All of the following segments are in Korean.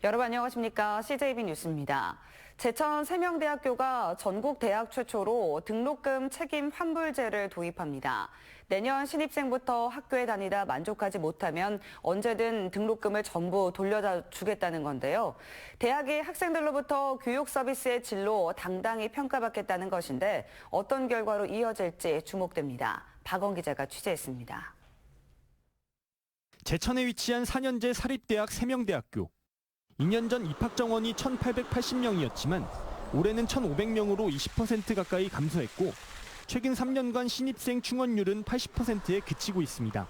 여러분 안녕하십니까? CJB 뉴스입니다. 제천 세명대학교가 전국 대학 최초로 등록금 책임 환불제를 도입합니다. 내년 신입생부터 학교에 다니다 만족하지 못하면 언제든 등록금을 전부 돌려주겠다는 건데요. 대학이 학생들로부터 교육 서비스의 질로 당당히 평가받겠다는 것인데 어떤 결과로 이어질지 주목됩니다. 박원 기자가 취재했습니다. 제천에 위치한 4년제 사립대학 세명대학교. 2년 전 입학 정원이 1,880명이었지만 올해는 1,500명으로 20% 가까이 감소했고 최근 3년간 신입생 충원율은 80%에 그치고 있습니다.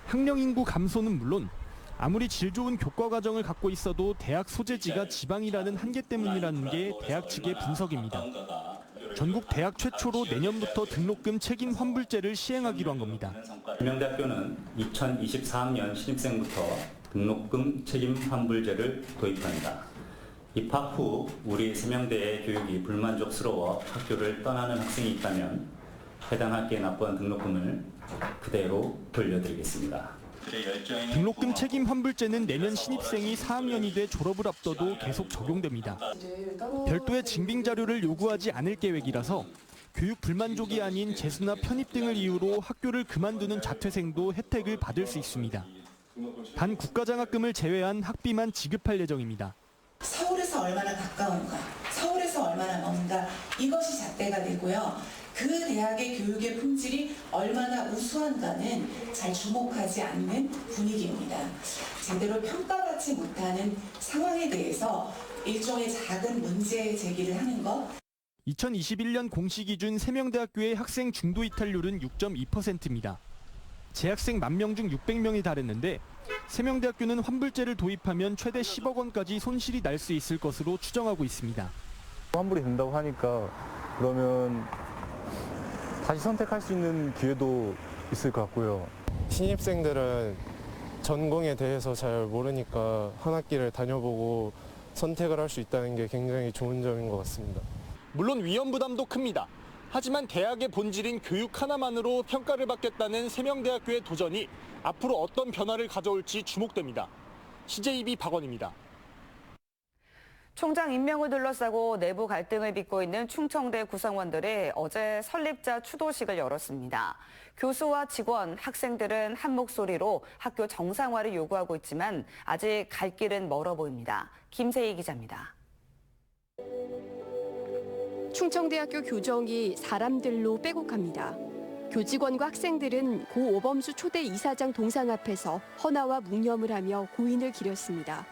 학령 인구 감소는 물론 아무리 질 좋은 교과 과정을 갖고 있어도 대학 소재지가 지방이라는 한계 때문이라는 게 대학 측의 분석입니다. 전국 대학 최초로 내년부터 등록금 책임 환불제를 시행하기로 한 겁니다. 세명대학교는 2024학년 신입생부터 등록금 책임 환불제를 도입합니다. 입학 후 우리 세명대의 교육이 불만족스러워 학교를 떠나는 학생이 있다면 해당 학기에 납부한 등록금을 그대로 돌려드리겠습니다. 등록금 책임 환불제는 내년 신입생이 4학년이 돼 졸업을 앞둬도 계속 적용됩니다. 별도의 증빙 자료를 요구하지 않을 계획이라서 교육 불만족이 아닌 재수나 편입 등을 이유로 학교를 그만두는 자퇴생도 혜택을 받을 수 있습니다. 단 국가장학금을 제외한 학비만 지급할 예정입니다. 서울에서 얼마나 가까운가, 서울에서 얼마나 먼가 이것이 잣대가 되고요. 그 대학의 교육의 품질이 얼마나 우수한가는 잘 주목하지 않는 분위기입니다. 제대로 평가받지 못하는 상황에 대해서 일종의 작은 문제 제기를 하는 것. 2021년 공시 기준 세명대학교의 학생 중도 이탈률은 6.2%입니다. 재학생 10,000명 중 600명이 달했는데 세명대학교는 환불제를 도입하면 최대 10억 원까지 손실이 날 수 있을 것으로 추정하고 있습니다. 환불이 된다고 하니까 그러면 다시 선택할 수 있는 기회도 있을 것 같고요. 신입생들은 전공에 대해서 잘 모르니까 한 학기를 다녀보고 선택을 할 수 있다는 게 굉장히 좋은 점인 것 같습니다. 물론 위험 부담도 큽니다. 하지만 대학의 본질인 교육 하나만으로 평가를 받겠다는 세명대학교의 도전이 앞으로 어떤 변화를 가져올지 주목됩니다. CJB 박원입니다. 총장 임명을 둘러싸고 내부 갈등을 빚고 있는 충청대 구성원들이 어제 설립자 추도식을 열었습니다. 교수와 직원, 학생들은 한 목소리로 학교 정상화를 요구하고 있지만 아직 갈 길은 멀어 보입니다. 김세희 기자입니다. 충청대학교 교정이 사람들로 빼곡합니다. 교직원과 학생들은 고 오범수 초대 이사장 동상 앞에서 헌화와 묵념을 하며 고인을 기렸습니다.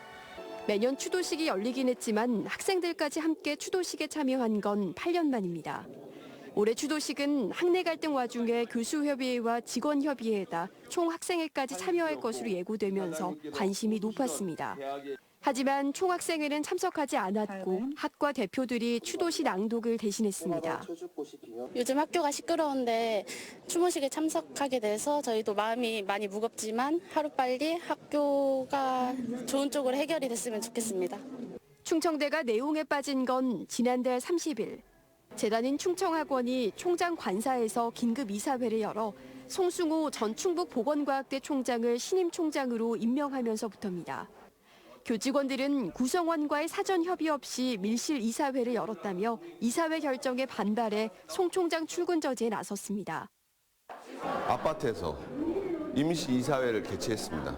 매년 추도식이 열리긴 했지만 학생들까지 함께 추도식에 참여한 건 8년 만입니다. 올해 추도식은 학내 갈등 와중에 교수협의회와 직원협의회에다 총학생회까지 참여할 것으로 예고되면서 관심이 높았습니다. 하지만 총학생회는 참석하지 않았고 학과 대표들이 추도시 낭독을 대신했습니다. 요즘 학교가 시끄러운데 추모식에 참석하게 돼서 저희도 마음이 많이 무겁지만 하루빨리 학교가 좋은 쪽으로 해결이 됐으면 좋겠습니다. 충청대가 내용에 빠진 건 지난달 30일. 재단인 충청학원이 총장 관사에서 긴급 이사회를 열어 송승호 전 충북보건과학대 총장을 신임 총장으로 임명하면서부터입니다. 교직원들은 구성원과의 사전 협의 없이 밀실 이사회를 열었다며 이사회 결정에 반발해 송 총장 출근 저지에 나섰습니다. 아파트에서 임시 이사회를 개최했습니다.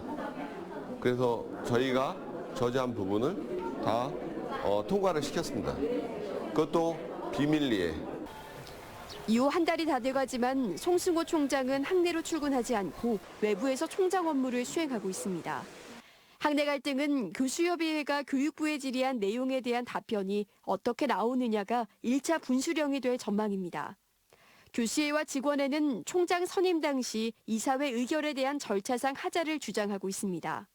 그래서 저희가 저지한 부분을 다 통과를 시켰습니다. 그것도 비밀리에. 이후 한 달이 다 돼가지만 송승호 총장은 학내로 출근하지 않고 외부에서 총장 업무를 수행하고 있습니다. 학내 갈등은 교수협의회가 교육부에 질의한 내용에 대한 답변이 어떻게 나오느냐가 1차 분수령이 될 전망입니다. 교수회와 직원회는 총장 선임 당시 이사회 의결에 대한 절차상 하자를 주장하고 있습니다.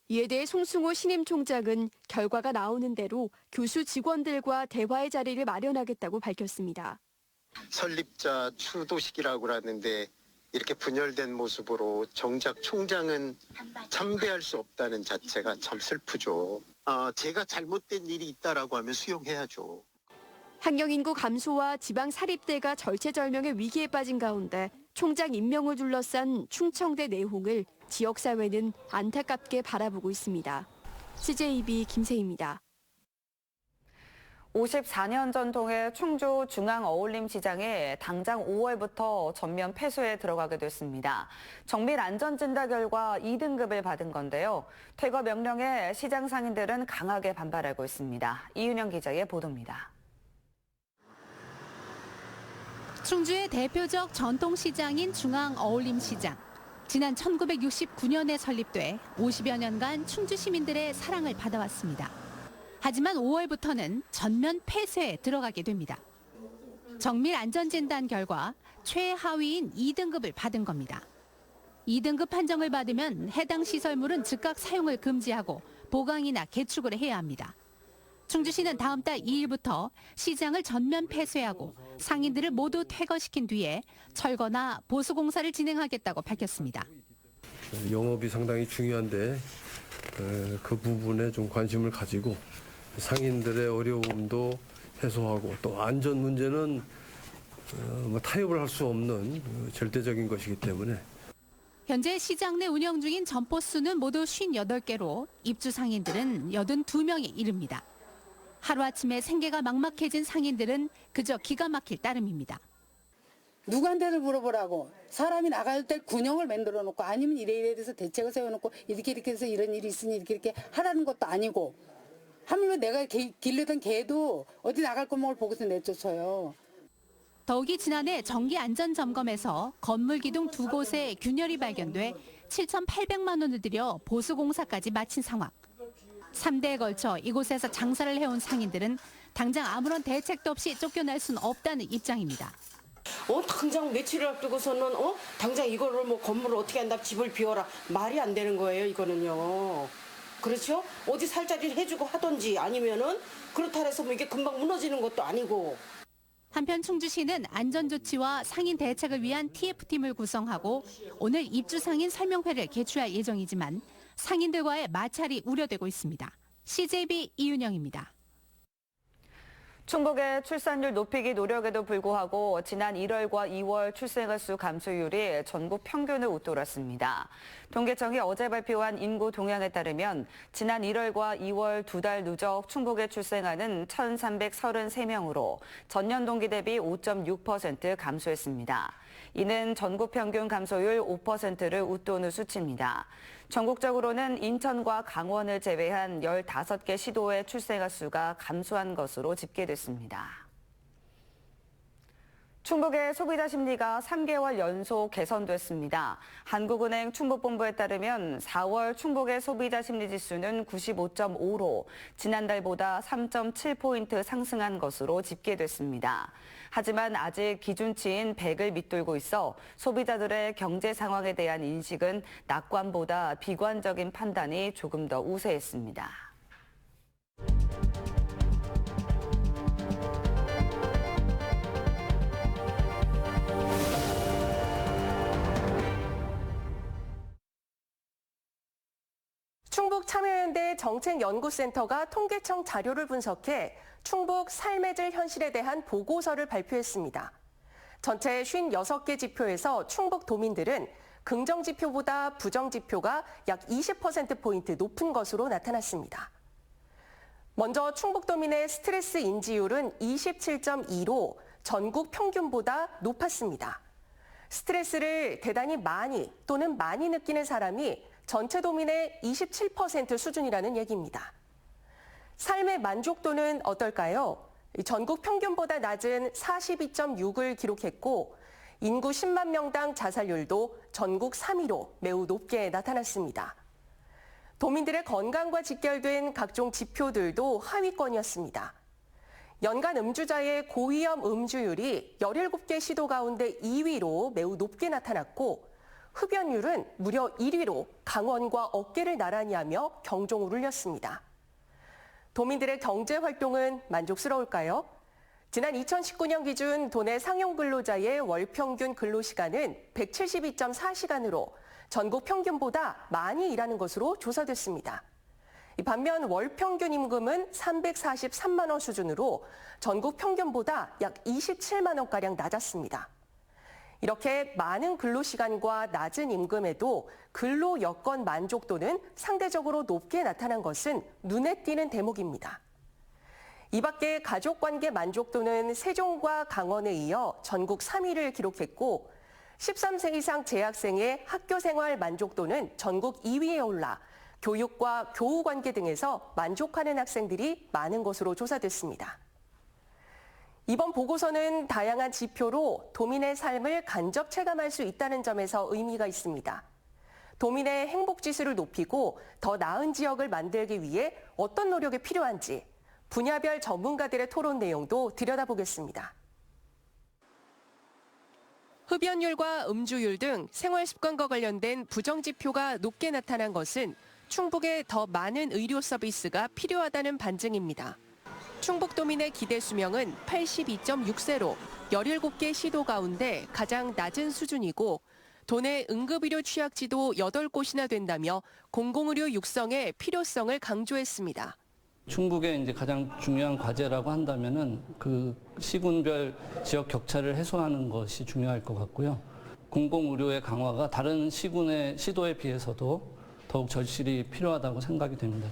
이에 대해 송승호 신임 총장은 결과가 나오는 대로 교수 직원들과 대화의 자리를 마련하겠다고 밝혔습니다. 설립자 추도식이라고 하는데 이렇게 분열된 모습으로 정작 총장은 참배할 수 없다는 자체가 참 슬프죠. 제가 잘못된 일이 있다라고 하면 수용해야죠. 학령 인구 감소와 지방 사립대가 절체절명의 위기에 빠진 가운데 총장 임명을 둘러싼 충청대 내홍을 지역사회는 안타깝게 바라보고 있습니다. CJB 김세희입니다. 54년 전통의 충주 중앙어울림시장에 당장 5월부터 전면 폐쇄에 들어가게 됐습니다. 정밀 안전진단 결과 2등급을 받은 건데요. 퇴거 명령에 시장 상인들은 강하게 반발하고 있습니다. 이윤영 기자의 보도입니다. 충주의 대표적 전통시장인 중앙어울림시장. 지난 1969년에 설립돼 50여 년간 충주 시민들의 사랑을 받아왔습니다. 하지만 5월부터는 전면 폐쇄에 들어가게 됩니다. 정밀 안전진단 결과 최하위인 2등급을 받은 겁니다. 2등급 판정을 받으면 해당 시설물은 즉각 사용을 금지하고 보강이나 개축을 해야 합니다. 충주시는 다음 달 2일부터 시장을 전면 폐쇄하고 상인들을 모두 퇴거시킨 뒤에 철거나 보수공사를 진행하겠다고 밝혔습니다. 영업이 상당히 중요한데 그 부분에 좀 관심을 가지고 상인들의 어려움도 해소하고 또 안전 문제는 타협을 할 수 없는 절대적인 것이기 때문에 현재 시장 내 운영 중인 점포 수는 모두 58개로 입주 상인들은 82명에 이릅니다. 하루아침에 생계가 막막해진 상인들은 그저 기가 막힐 따름입니다. 누구한테를 물어보라고. 사람이 나갈 때 군형을 만들어 놓고 아니면 이래 돼서 대책을 세워놓고 이렇게 해서 이런 일이 있으니 이렇게 하라는 것도 아니고 하물며 내가 길르던 개도 어디 나갈 구멍을 보고서 내쫓아요. 더욱이 지난해 정기안전점검에서 건물 기둥 2곳에 균열이 발견돼 7,800만 원을 들여 보수공사까지 마친 상황. 3대에 걸쳐 이곳에서 장사를 해온 상인들은 당장 아무런 대책도 없이 쫓겨날 수는 없다는 입장입니다. 당장 며칠을 앞두고서는 당장 이거를 건물을 어떻게 한다 집을 비워라 말이 안 되는 거예요 이거는요. 그렇죠? 어디 살자리를 해주고 하든지 아니면은 그렇다 해서 이게 금방 무너지는 것도 아니고. 한편 충주시는 안전조치와 상인 대책을 위한 TF팀을 구성하고 오늘 입주 상인 설명회를 개최할 예정이지만 상인들과의 마찰이 우려되고 있습니다. CJB 이윤영입니다. 충북의 출산율 높이기 노력에도 불구하고 지난 1월과 2월 출생아 수 감소율이 전국 평균을 웃돌았습니다. 통계청이 어제 발표한 인구 동향에 따르면 지난 1월과 2월 2달 누적 충북의 출생아는 1,333명으로 전년 동기 대비 5.6% 감소했습니다. 이는 전국 평균 감소율 5%를 웃도는 수치입니다. 전국적으로는 인천과 강원을 제외한 15개 시도의 출생아 수가 감소한 것으로 집계됐습니다. 충북의 소비자 심리가 3개월 연속 개선됐습니다. 한국은행 충북본부에 따르면 4월 충북의 소비자 심리지수는 95.5로 지난달보다 3.7포인트 상승한 것으로 집계됐습니다. 하지만 아직 기준치인 100을 밑돌고 있어 소비자들의 경제 상황에 대한 인식은 낙관보다 비관적인 판단이 조금 더 우세했습니다. 충북참여연대 정책연구센터가 통계청 자료를 분석해 충북 삶의 질 현실에 대한 보고서를 발표했습니다. 전체 56개 지표에서 충북 도민들은 긍정지표보다 부정지표가 약 20%포인트 높은 것으로 나타났습니다. 먼저 충북 도민의 스트레스 인지율은 27.2로 전국 평균보다 높았습니다. 스트레스를 대단히 많이 또는 많이 느끼는 사람이 전체 도민의 27% 수준이라는 얘기입니다. 삶의 만족도는 어떨까요? 전국 평균보다 낮은 42.6을 기록했고 인구 10만 명당 자살률도 전국 3위로 매우 높게 나타났습니다. 도민들의 건강과 직결된 각종 지표들도 하위권이었습니다. 연간 음주자의 고위험 음주율이 17개 시도 가운데 2위로 매우 높게 나타났고 흡연율은 무려 1위로 강원과 어깨를 나란히 하며 경종을 울렸습니다. 도민들의 경제 활동은 만족스러울까요? 지난 2019년 기준 도내 상용 근로자의 월 평균 근로시간은 172.4시간으로 전국 평균보다 많이 일하는 것으로 조사됐습니다. 반면 월 평균 임금은 343만 원 수준으로 전국 평균보다 약 27만 원가량 낮았습니다. 이렇게 많은 근로시간과 낮은 임금에도 근로 여건 만족도는 상대적으로 높게 나타난 것은 눈에 띄는 대목입니다. 이 밖에 가족관계 만족도는 세종과 강원에 이어 전국 3위를 기록했고 13세 이상 재학생의 학교생활 만족도는 전국 2위에 올라 교육과 교우관계 등에서 만족하는 학생들이 많은 것으로 조사됐습니다. 이번 보고서는 다양한 지표로 도민의 삶을 간접 체감할 수 있다는 점에서 의미가 있습니다. 도민의 행복지수를 높이고 더 나은 지역을 만들기 위해 어떤 노력이 필요한지 분야별 전문가들의 토론 내용도 들여다보겠습니다. 흡연율과 음주율 등 생활습관과 관련된 부정지표가 높게 나타난 것은 충북에 더 많은 의료 서비스가 필요하다는 반증입니다. 충북도민의 기대 수명은 82.6세로 17개 시도 가운데 가장 낮은 수준이고 도내 응급의료 취약지도 8곳이나 된다며 공공의료 육성의 필요성을 강조했습니다. 충북의 이제 가장 중요한 과제라고 한다면은 그 시군별 지역 격차를 해소하는 것이 중요할 것 같고요. 공공의료의 강화가 다른 시군의 시도에 비해서도 더욱 절실히 필요하다고 생각이 됩니다.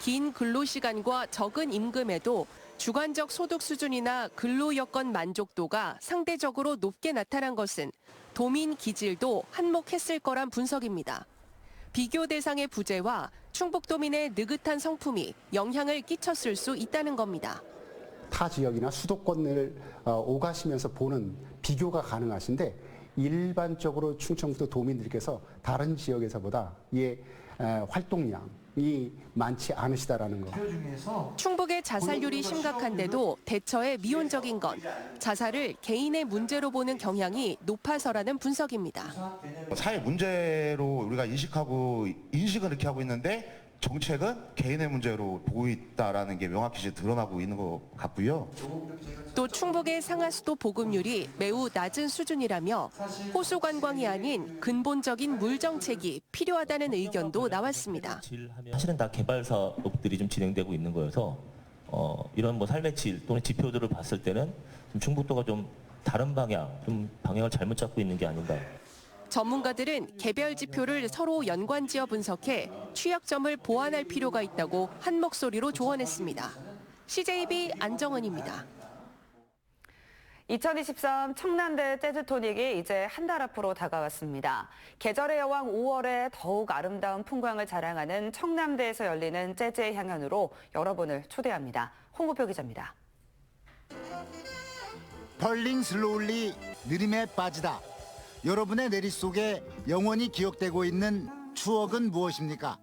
긴 근로시간과 적은 임금에도 주관적 소득 수준이나 근로 여건 만족도가 상대적으로 높게 나타난 것은 도민 기질도 한몫했을 거란 분석입니다. 비교 대상의 부재와 충북도민의 느긋한 성품이 영향을 끼쳤을 수 있다는 겁니다. 타 지역이나 수도권을 오가시면서 보는 비교가 가능하신데 일반적으로 충청도 도민들께서 다른 지역에서보다 활동량이 많지 않으시다라는 거. 충북의 자살률이 심각한데도 대처에 미온적인 건 자살을 개인의 문제로 보는 경향이 높아서라는 분석입니다. 사회 문제로 우리가 인식은 이렇게 하고 있는데 정책은 개인의 문제로 보고 있다라는 게 명확히 드러나고 있는 것 같고요. 또 충북의 상하수도 보급률이 매우 낮은 수준이라며 호수 관광이 아닌 근본적인 물 정책이 필요하다는 의견도 나왔습니다. 사실은 다 개발 사업들이 좀 진행되고 있는 거여서 이런 삶의 질 또는 지표들을 봤을 때는 좀 충북도가 좀 다른 방향을 잘못 잡고 있는 게 아닌가. 전문가들은 개별 지표를 서로 연관지어 분석해 취약점을 보완할 필요가 있다고 한 목소리로 조언했습니다. CJB 안정은입니다. 2023 청남대 재즈토닉이 이제 한 달 앞으로 다가왔습니다. 계절의 여왕 5월에 더욱 아름다운 풍광을 자랑하는 청남대에서 열리는 재즈의 향연으로 여러분을 초대합니다. 홍보표 기자입니다. 펄링 슬로울리 느림에 빠지다. 여러분의 내리 속에 영원히 기억되고 있는 추억은 무엇입니까?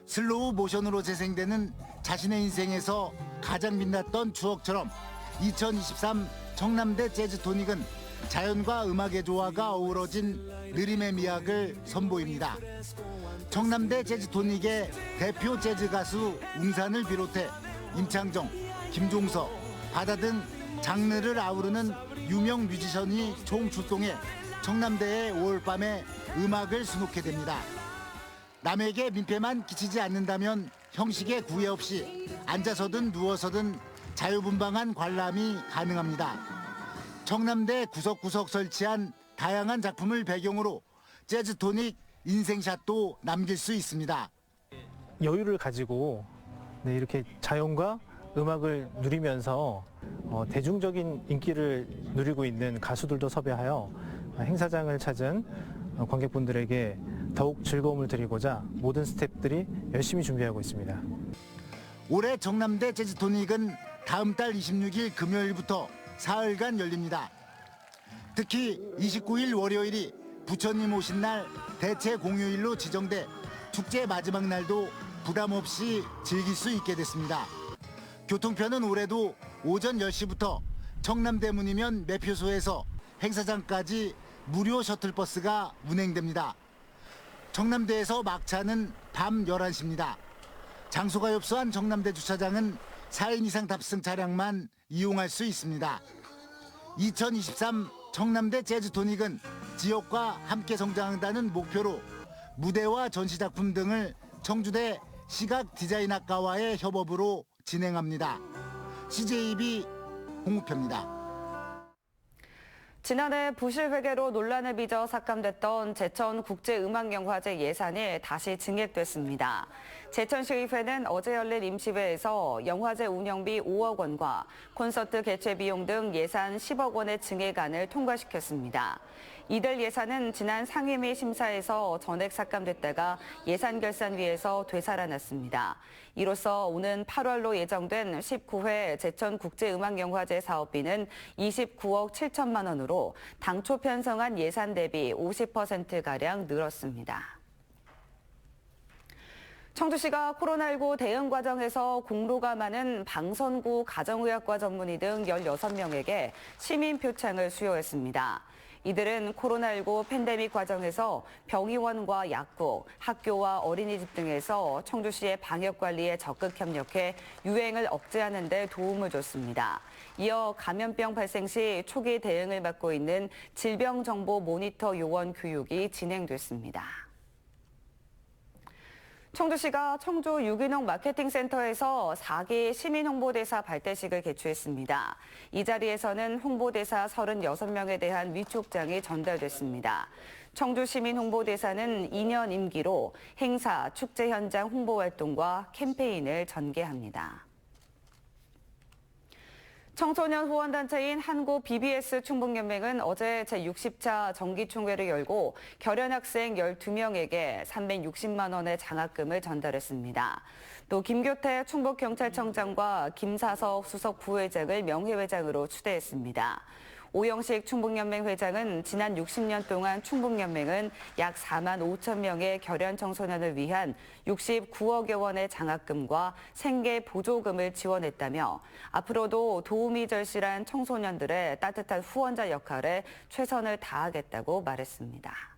슬로우 모션으로 재생되는 자신의 인생에서 가장 빛났던 추억처럼 2023 청남대 재즈토닉은 자연과 음악의 조화가 어우러진 느림의 미학을 선보입니다. 청남대 재즈토닉의 대표 재즈 가수 웅산을 비롯해 임창정, 김종서, 바다 등 장르를 아우르는 유명 뮤지션이 총출동해 청남대의 5월 밤에 음악을 수놓게 됩니다. 남에게 민폐만 끼치지 않는다면 형식에 구애 없이 앉아서든 누워서든 자유분방한 관람이 가능합니다. 청남대 구석구석 설치한 다양한 작품을 배경으로 재즈토닉 인생샷도 남길 수 있습니다. 여유를 가지고 이렇게 자연과 음악을 누리면서 대중적인 인기를 누리고 있는 가수들도 섭외하여 행사장을 찾은 관객분들에게 더욱 즐거움을 드리고자 모든 스태프들이 열심히 준비하고 있습니다. 올해 청남대 재즈토닉은 다음 달 26일 금요일부터 사흘간 열립니다. 특히 29일 월요일이 부처님 오신 날 대체 공휴일로 지정돼 축제 마지막 날도 부담 없이 즐길 수 있게 됐습니다. 교통편은 올해도 오전 10시부터 청남대문이면 매표소에서 행사장까지 무료 셔틀버스가 운행됩니다. 청남대에서 막차는 밤 11시입니다. 장소가 협소한 청남대 주차장은 4인 이상 탑승 차량만 이용할 수 있습니다. 2023 청남대 재즈토닉은 지역과 함께 성장한다는 목표로 무대와 전시작품 등을 청주대 시각디자인학과와의 협업으로 진행합니다. CJB 홍우표입니다. 지난해 부실 회계로 논란을 빚어 삭감됐던 제천국제음악영화제 예산이 다시 증액됐습니다. 제천시의회는 어제 열린 임시회에서 영화제 운영비 5억 원과 콘서트 개최 비용 등 예산 10억 원의 증액안을 통과시켰습니다. 이들 예산은 지난 상임위 심사에서 전액 삭감됐다가 예산결산위에서 되살아났습니다. 이로써 오는 8월로 예정된 19회 제천국제음악영화제 사업비는 29억 7천만 원으로 당초 편성한 예산 대비 50%가량 늘었습니다. 청주시가 코로나19 대응 과정에서 공로가 많은 방선구 가정의학과 전문의 등 16명에게 시민 표창을 수여했습니다. 이들은 코로나19 팬데믹 과정에서 병의원과 약국, 학교와 어린이집 등에서 청주시의 방역 관리에 적극 협력해 유행을 억제하는 데 도움을 줬습니다. 이어 감염병 발생 시 초기 대응을 맡고 있는 질병정보 모니터 요원 교육이 진행됐습니다. 청주시가 청주 유기농 마케팅센터에서 4기 시민홍보대사 발대식을 개최했습니다. 이 자리에서는 홍보대사 36명에 대한 위촉장이 전달됐습니다. 청주 시민홍보대사는 2년 임기로 행사, 축제 현장 홍보 활동과 캠페인을 전개합니다. 청소년 후원단체인 한국 BBS 충북연맹은 어제 제60차 정기총회를 열고 결연 학생 12명에게 360만 원의 장학금을 전달했습니다. 또 김교태 충북경찰청장과 김사석 수석 부회장을 명예회장으로 추대했습니다. 오영식 충북연맹 회장은 지난 60년 동안 충북연맹은 약 4만 5천 명의 결연 청소년을 위한 69억여 원의 장학금과 생계 보조금을 지원했다며 앞으로도 도움이 절실한 청소년들의 따뜻한 후원자 역할에 최선을 다하겠다고 말했습니다.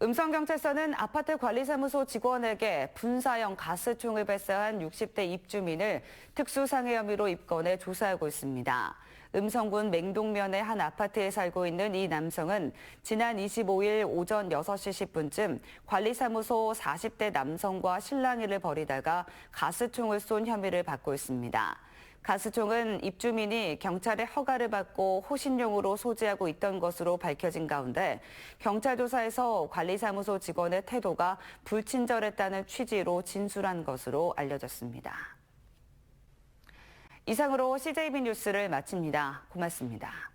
음성경찰서는 아파트 관리사무소 직원에게 분사형 가스총을 발사한 60대 입주민을 특수상해 혐의로 입건해 조사하고 있습니다. 음성군 맹동면의 한 아파트에 살고 있는 이 남성은 지난 25일 오전 6시 10분쯤 관리사무소 40대 남성과 실랑이를 벌이다가 가스총을 쏜 혐의를 받고 있습니다. 가스총은 입주민이 경찰의 허가를 받고 호신용으로 소지하고 있던 것으로 밝혀진 가운데 경찰 조사에서 관리사무소 직원의 태도가 불친절했다는 취지로 진술한 것으로 알려졌습니다. 이상으로 CJB 뉴스를 마칩니다. 고맙습니다.